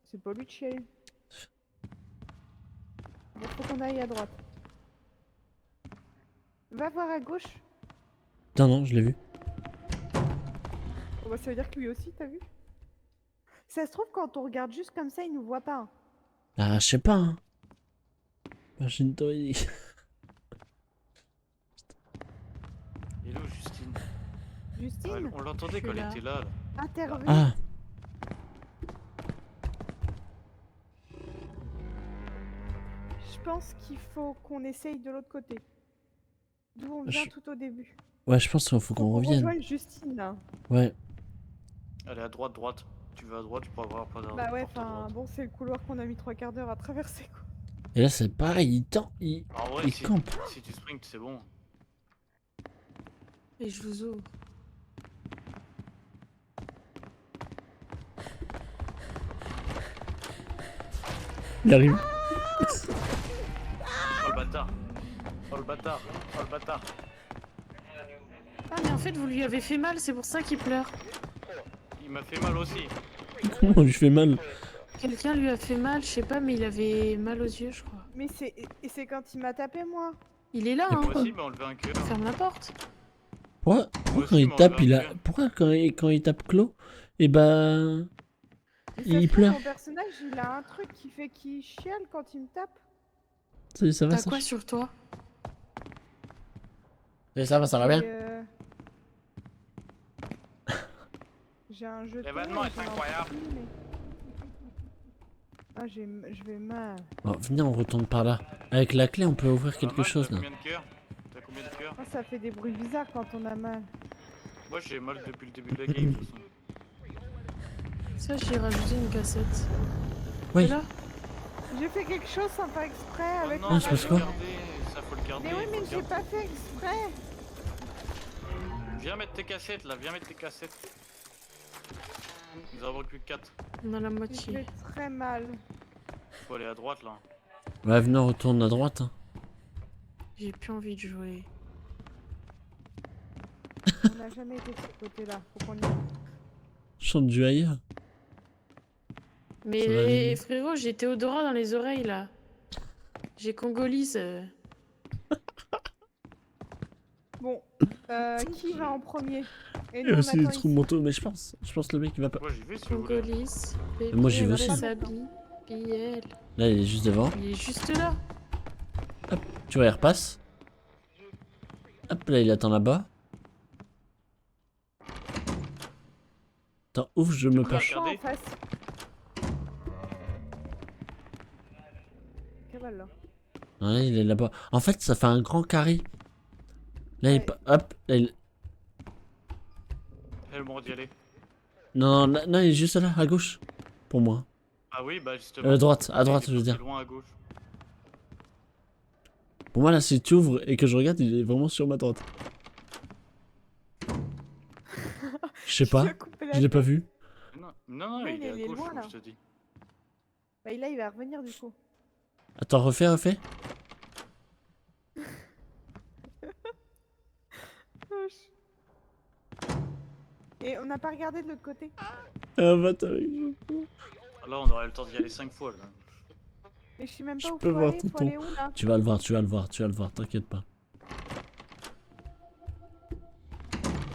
C'est pas lui de chialer. Bon, faut qu'on aille à droite. Va voir à gauche. Non, non, je l'ai vu. Oh, bah, ça veut dire que lui aussi, t'as vu? Ça se trouve, quand on regarde juste comme ça, il nous voit pas. Hein. Ah, je sais pas, hein. Imagine-toi, il... Il est où, Justine? Justine, On l'entendait Je quand suis elle là. était là. intervenue. Ah, Je pense qu'il faut qu'on essaye de l'autre côté. D'où on vient Je- tout au début. ouais, je pense qu'il faut Faut qu'on qu'on revienne. rejoigne Justine, là. Ouais. Elle est à droite, droite. Tu vas à droite, tu pourras voir pas Bah ouais, porte à enfin, droite. bon, c'est le couloir qu'on a mis 3/4 d'heure à traverser, quoi. Et là, c'est pareil, il tend, il En vrai, il si, campe. si tu sprints, c'est bon. Et je vous ouvre. Il arrive. Oh le bâtard. Oh le bâtard. Oh le bâtard. Ah, mais en fait, vous lui avez fait mal, c'est pour ça qu'il pleure. Il m'a fait mal aussi. Comment on lui fait mal? Quelqu'un lui a fait mal, je sais pas, mais il avait mal aux yeux, je crois. Mais c'est quand il m'a tapé, moi. Il est là, Et hein. Moi aussi, mais enlevé un cœur. Ferme la porte. Pourquoi quand aussi, il mais tape, on il va a... faire. Pourquoi quand il tape Clos, et ben... Ça Il se trouve, pleure. Mon personnage, il a un truc qui fait qu'il chiale quand il me tape. Ça va, T'as ça quoi sur toi? Et ça va Et, bien? J'ai un jeu. L'événement est incroyable. Ah, je vais mal. Bon, venez, on retourne par là. Avec la clé, on peut ouvrir quelque Mal, chose, T'as là. combien de cœurs? T'as combien de cœurs? Ah, ça fait des bruits bizarres quand on a mal. Moi j'ai mal depuis le début de la game de toute façon. Ça, j'ai rajouté une cassette. Oui. Et là? J'ai fait quelque chose sans faire exprès Oh avec non, ma c'est ça parce faut quoi le garder, ça faut le garder. Mais oui, faut mais le j'ai garder. pas fait exprès. Viens mettre tes cassettes là, viens mettre tes cassettes. Nous avons plus que 4. On a la Je moitié. vais très mal. Faut aller à droite là. Ouais, venez, on retourne à droite. Hein. J'ai plus envie de jouer. On n'a jamais été de ce côté-là. Faut qu'on y aille. Chante du ailleurs. Ça va aller Mais mieux. frérot, j'ai Théodora dans les oreilles là. J'ai Congolise. Bon, qui va en premier? Et Il y nous, a on aussi des attend trous ici. manteaux, mais je pense le mec il va pas. Moi j'y vais si vous voulez. Congolise. Moi, j'y vais Baby, aussi. Sabi, Biel. Là, il est juste devant. Il est juste là. Tu vois, il repasse. Hop, là, il attend là-bas. Attends, ouf, je me peux penche. regarder. En face. Cavale là. Non, là, il est là-bas. En fait, ça fait un grand carré. Là, il... Ouais. Hop, là, il... Elle le moment d'y aller. Non, là, non, il est juste là, à gauche. Pour moi. Ah oui, bah justement. À droite, Il est je veux parti dire. loin à gauche. Pour moi, là, si tu ouvres et que je regarde, il est vraiment sur ma droite. Je sais pas, Tu as coupé la je l'ai pas tête. vu. Non, non, Ouais, il est à gauche, loin, là. je te dis. Bah là, il va revenir du coup. Attends, refais. Et on n'a pas regardé de l'autre côté. Ah, bah, t'arrives. Là, on aurait le temps d'y aller 5 fois là. Et je sais même Je pas où peux faut voir aller. Faut tonton. aller où là? Tu vas le voir, t'inquiète pas.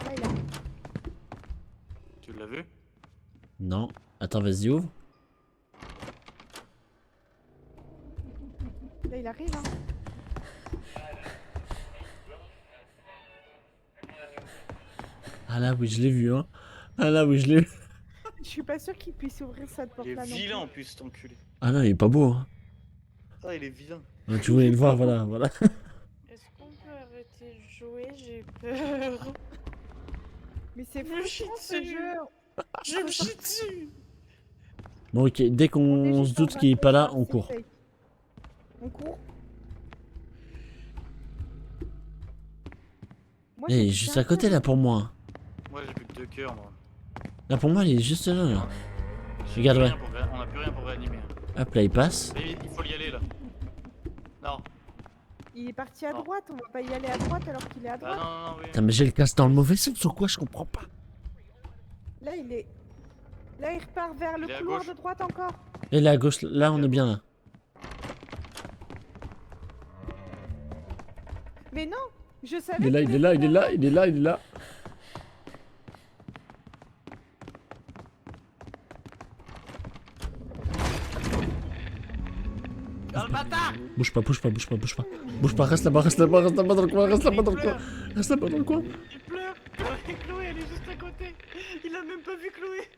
Là, il arrive. Tu l'as vu? Non. Attends, vas-y, ouvre. Là, il arrive. Hein. Ah là, oui, je l'ai vu, hein. Ah là, oui, je l'ai vu. Je suis pas sûre qu'il puisse ouvrir cette Il porte est là non vilain en plus. plus, cet enculé. Ah non, il est pas beau, hein. Ah, il est vilain. Ah, tu voulais le voir, voilà. Est-ce qu'on peut arrêter de jouer? J'ai peur. Mais c'est Je me frustrant chie ce dessus. jeu. Je me chie dessus. Bon, ok, dès On est qu'on se juste en doute qu'il est bas, pas là, ça, on c'est court. safe. On court. Moi, Eh, il est j'ai juste bien à côté, peur. là, pour moi. Moi j'ai plus que 2 cœurs, moi. Là, pour moi, il est juste là, là. J'ai Regarde, plus ouais. rien pour on a plus rien pour réanimer. Hop, là, il passe. Mais il faut y aller là. Non. Il est parti à Non. droite, on va pas y aller à droite alors qu'il est à Ah droite. non, oui. Putain, mais j'ai le casse dans le mauvais sens ou quoi? Je comprends pas. Là, il est. Là, il repart vers le Il est à couloir gauche. de droite encore. Et là à gauche, là on est bien là. Mais non, je savais. Il est là, qu'il il est là, était il est là, il est là, il est là. Ah, le bâtard! Bouge pas, bouge pas, bouge pas, bouge pas. Bouge pas, reste là-bas, reste là-bas, reste là-bas dans le coin, reste là-bas dans le coin. Reste là-bas dans le coin. Il pleure! Chloé, elle est juste à côté! Il a même pas vu Chloé!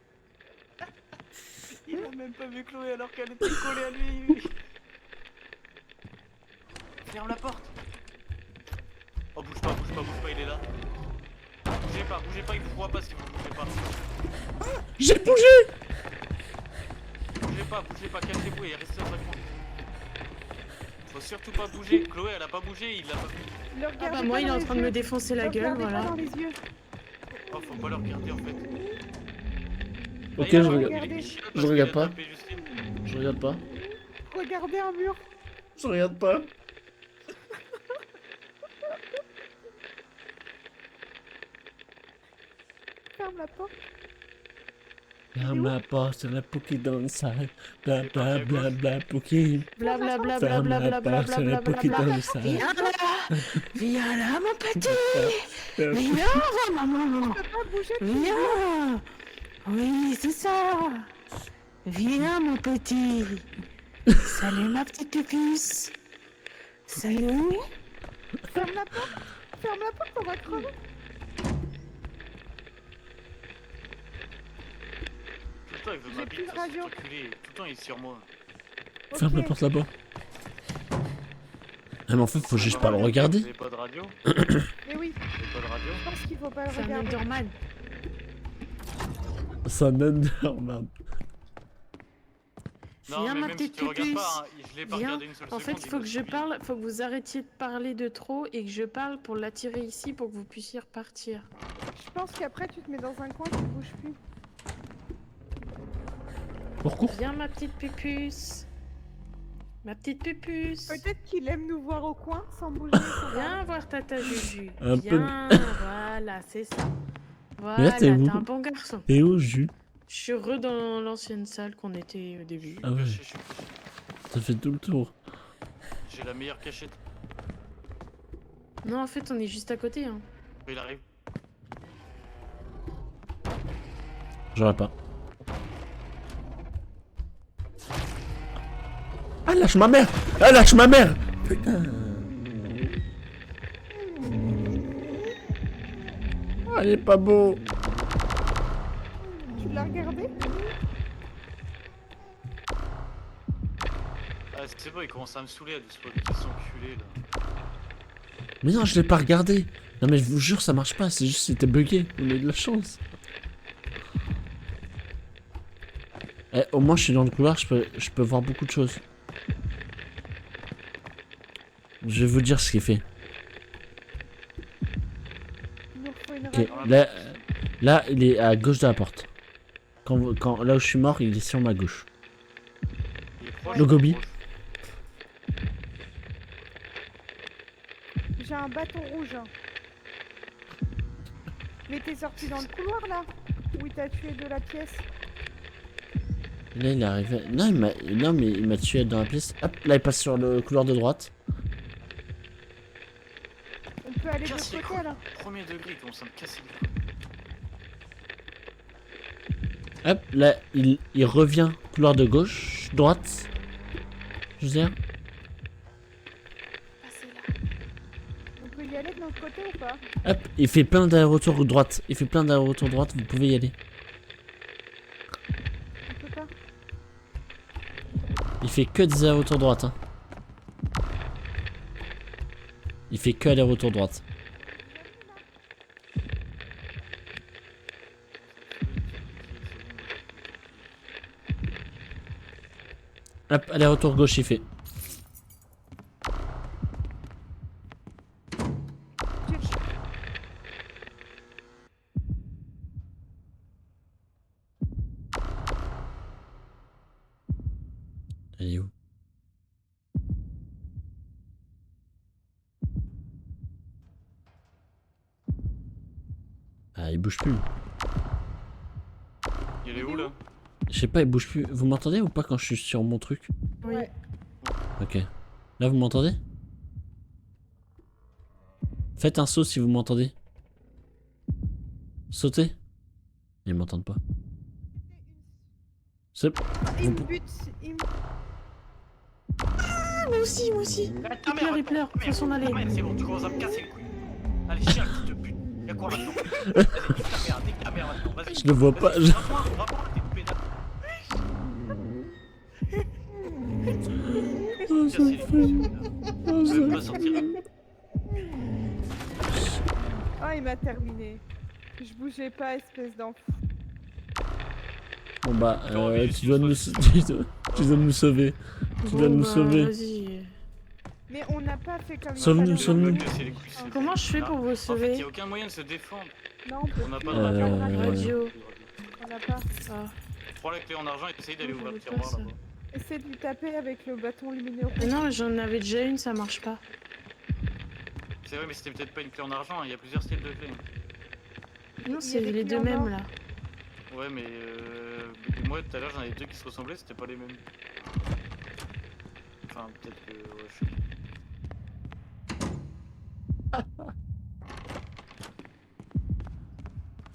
Il a même pas vu Chloé alors qu'elle était collée à lui! Ferme la porte! Oh, bouge pas, il est là! Bougez pas, il vous voit pas si vous bougez pas! J'ai bougé. Bougez pas, cachez-vous et restez dans un coin! Faut surtout pas bouger! Chloé, elle a pas bougé, il l'a pas vu! Le Ah regardez bah moi, pas il est dans en les train de me yeux. défoncer la Le gueule, regardez pas voilà. dans les yeux. Oh, faut pas le regarder en fait! Ok, Ah, il je a- regarde. Regardez. il est chiant Je parce qu'il regarde a pas. tapé Justine. Je regarde pas. Regardez un mur. Je regarde pas. Ferme la porte. Ferme la porte, c'est la Poké dans le salle. Bla bla bla bla Poké. Bla bla bla bla Ferme bla la bla bla porte, c'est bla la bla Poké bla dans bla. le salle. Viens là, mon petit. Ferme- Viens, maman. Je peux pas bouger. Viens. Oui, c'est ça. Viens, mon petit. Salut, ma petite pupuce. Salut. Ferme la porte. Ferme la porte, on va crever. Tout le temps il veut J'ai ma plus bite, de ça, radio. cet enculé. Tout le temps il est sur moi. Ferme la Ok. porte là-bas. Ah mais en fait faut juste pas le regarder. Vous avez pas de radio? Mais oui, Vous avez pas de radio? je pense qu'il faut pas le C'est un regarder. Enderman. C'est un Enderman. Non, Viens, mais ma même si petite tu regardes pupuce. pas, hein, je l'ai pas Viens. regardé une seule En seconde. fait, il faut que je parle, faut que vous arrêtiez de parler de trop et que je parle pour l'attirer ici pour que vous puissiez repartir. Je pense qu'après, tu te mets dans un coin, tu bouges plus. Pourquoi? Viens, ma petite pupuce. Ma petite pupuce. Peut-être qu'il aime nous voir au coin, sans bouger. sans Viens parler. voir Tata Juju. Un peu de- Viens, voilà, c'est ça. Mais Voilà, là, t'es t'es où un bon garçon. Et où Jus? Je suis dans l'ancienne salle qu'on était au début. Ah ouais, Je suis caché. ça fait tout le tour. J'ai la meilleure cachette. Non, en fait, on est juste à côté. Hein. Il arrive. J'aurais pas. Ah lâche ma mère! Ah lâche ma mère! Putain! Ah, il est pas beau! Tu l'as regardé? Ah, c'est bon, il commence à me saouler à de ce enculé là. Mais non, je l'ai pas regardé! Non mais je vous jure, ça marche pas, c'est juste c'était bugué. On a eu de la chance. Eh, au moins je suis dans le couloir, je peux voir beaucoup de choses. Je vais vous dire ce qu'il fait. Il nous faut une Ok, radio. là, il est à gauche de la porte. Là où je suis mort, il est sur ma gauche. Il est proche. Le gobi. il est proche. J'ai un bâton rouge. Mais t'es sorti dans le couloir là? Où il t'a tué de la pièce? Là, il est arrivé. Non, mais il m'a tué dans la pièce. Hop, là, il passe sur le couloir de droite. On peut aller de Casse l'autre les côté couilles. là. Premier degré, il commence à me casser les couilles. Hop, là, il revient couloir de gauche, droite. Je veux dire. Passez là. On peut y aller de l'autre côté ou pas? Hop, il fait plein d'allers-retours droite. Il fait plein d'allers-retours droite, vous pouvez y aller. On peut pas. Il fait que des allers-retours droite. Hein. Il fait que aller-retour droite. Hop, aller-retour gauche, il fait. Elle est où? Ah, il bouge plus. Il est où là? Je sais pas, il bouge plus. Vous m'entendez ou pas quand je suis sur mon truc? Oui. Ouais. Ok. Là, vous m'entendez? Faites un saut si vous m'entendez. Sautez. Ils m'entendent pas. C'est... Il Vous... me bute. Il me... Ah, moi aussi, moi aussi. Il pleure, il pleure. Faut s'en aller. C'est bon, tu commences à me casser les couilles. Allez, chien, fils de pute. Y'a quoi maintenant? Allez, nique ta mère maintenant, vas-y. Je le vois pas. Vas-y, va-moi, t'es pédale. Oh, ça me Casser les fait... couilles, Oh, celui-là. ça Je veux me pas sortir. Ah, il m'a terminé. Je bougeais pas, espèce d'enfant. Bon bah, T'as envie tu dois nous sauver. Tu dois nous sauver. Vas-y. Mais on n'a pas fait comme Sauve-nous, il fallait. sauve-nous. Casser les couilles, c'est Comment je fais pour vous En fait, sauver? y'a aucun moyen de se défendre. Non, on peut On n'a plus, pas on de a radio. pas de radio. Radio. On n'a pas. Ah. Prends la clé en argent et essaye d'aller Non, ouvrir le je veux tiroir pas là-bas. Essaie de lui taper avec le bâton lumineux rouge. Mais non, j'en avais déjà une, ça marche pas. C'est vrai, mais c'était peut-être pas une clé en argent, il y a plusieurs styles de clés. Non, Il y c'est a des les clés deux en mêmes or. là. Ouais, mais moi tout à l'heure j'en avais deux qui se ressemblaient, c'était pas les mêmes. Enfin, peut-être que. Ouais, je sais pas.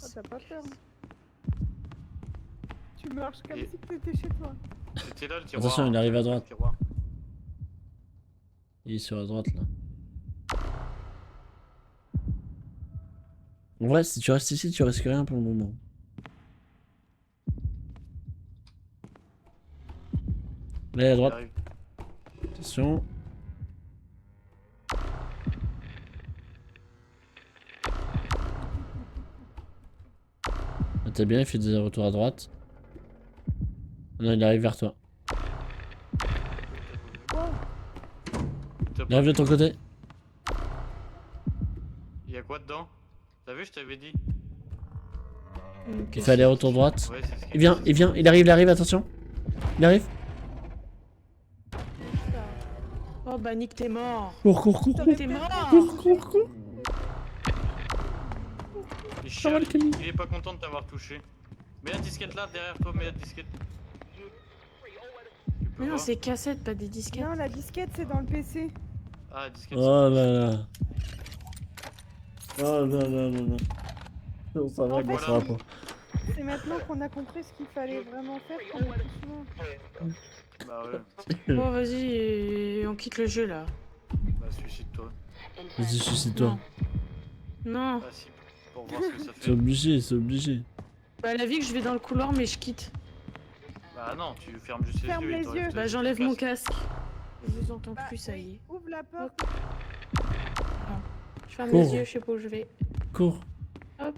Oh, t'as pas peur. Tu marches comme Et- si t'étais chez toi. C'était là le tiroir. Attention, il arrive à droite. Le tiroir. Il est sur la droite là. En vrai, si tu restes ici, tu risques rien pour le moment. Là, à Il droite. arrive. Attention. Ah, t'as bien, il fait des retours à droite. Non, il arrive vers toi. T'as Il pas- arrive de ton côté. Il y a quoi dedans? T'as vu, je t'avais dit. Il fait aller-retour droite. Ouais, c'est ce Il vient, il arrive, attention. Il arrive. Oh bah Nick, t'es mort. Cours, cours, cours, cours, T'es mort. cours, cours, cours. Il Ça va, chiale, le Camille. il est pas content de t'avoir touché. Mets la disquette là, derrière toi, mets la disquette. Tu peux Mais non, voir c'est cassette, pas des disquettes. Non, la disquette, c'est dans le PC. Ah, disquette. Oh là là. Oh là là là là. Non, ça va, En qu'on fait, sera pas. C'est maintenant qu'on a compris ce qu'il fallait vraiment faire qu'on est plus souvent. Bah ouais, Bon, vas-y, on quitte le jeu là. bah suicide-toi. Vas-y, suicide-toi. Non. Bah si, pour voir ce que ça C'est fait. obligé, c'est obligé. Bah la vie que je vais dans le couloir, mais je quitte. Bah non, tu fermes juste les Ferme yeux. et les t'enlèves yeux. ta- Bah ta j'enlève mon place. casque. Je vous entends Bah, plus, ça y oui, est. ouvre la porte. Je ferme Cours. les yeux, je sais pas où je vais. Cours. Hop.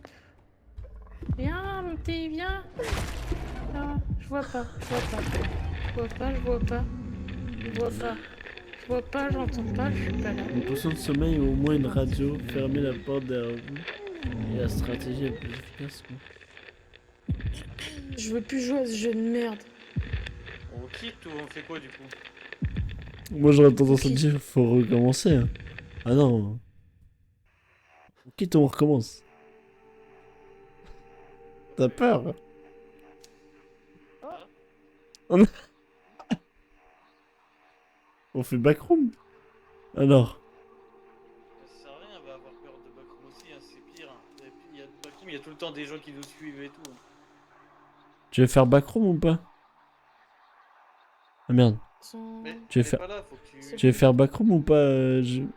Viens, mon petit, viens. Non, je vois pas, je vois pas. Je vois pas, je vois pas. Je vois pas. Je vois pas, j'entends pas, je suis pas là. En position de sommeil, au moins une radio, fermez la porte derrière vous. Et la stratégie est plus efficace. Quoi. Je veux plus jouer à ce jeu de merde. On quitte ou on fait quoi du coup? Moi j'aurais tendance à dire faut recommencer. Hein. Ah non. On quitte ou on recommence. T'as peur? On fait backroom? Alors. Ça sert à rien, on va avoir peur de backroom aussi, hein, c'est pire. Et puis il y a de backroom, il y a tout le temps des gens qui nous suivent et tout. Tu veux faire backroom ou pas? Ah merde. Sans- Mais Tu veux t'es faire- pas là, faut que tu... Tu veux faire backroom ou pas, Non,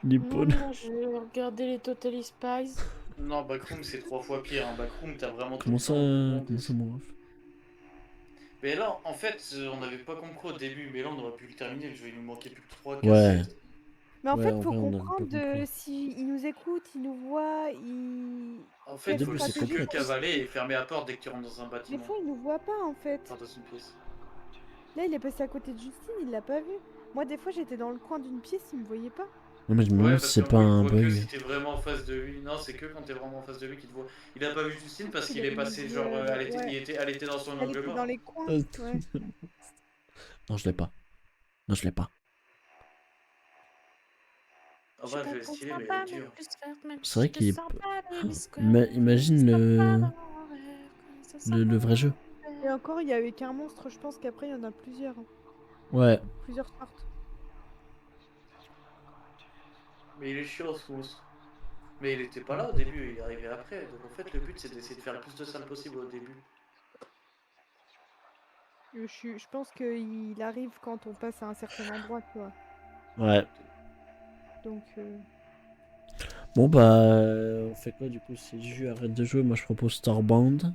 Lipone? non, je vais regarder les Totally Spies. Non, backroom c'est 3 fois pire. Hein. Backroom, t'as vraiment tout Comment le ça, temps tout le monde. comment ça, mon ref? Mais là, en fait, on n'avait pas compris au début, mais là on aurait pu le terminer. Il nous manquait plus que 3 Ouais. cassettes. Mais en Ouais, fait, en faut vrai, on avait comprendre pas compris. si ils nous écoutent, ils nous voient, ils... En fait, il Quelle faut stratégie juste que le pour- cavaler et fermer la porte dès que tu rentres dans un Des bâtiment. fois, ils nous voient pas en fait. Enfin, dans une pièce. Là, il est passé à côté de Justine, il l'a pas vu. Moi, des fois, j'étais dans le coin d'une pièce, il me voyait pas. Non, mais je me demande parce si c'est qu'en pas gros, il un voit que bug. si t'es vraiment en face de lui. Non, c'est que quand t'es vraiment en face de lui qu'il te voit. Il a pas vu Justine parce Il qu'il avait est passé mis, genre. ouais. Elle était dans son Elle angle était mort. dans les coins. Euh, Ouais. Non, je l'ai pas. Non, je l'ai pas. En vrai, je vais stylé, mais elle est dure. C'est vrai qu'il est... Imagine le vrai jeu. Et encore, il y avait qu'un monstre, je pense qu'après, il y en a plusieurs. Ouais. Plusieurs sortes. Mais il est chiant ce monstre. Mais il était pas là au début, il est arrivé après. Donc en fait, le but c'est d'essayer de faire le plus de salles possible au début. Je pense qu'il arrive quand on passe à un certain endroit, tu vois. Ouais. Donc, Bon bah on fait quoi du coup si le jeu arrête de jouer, moi je propose Starbound.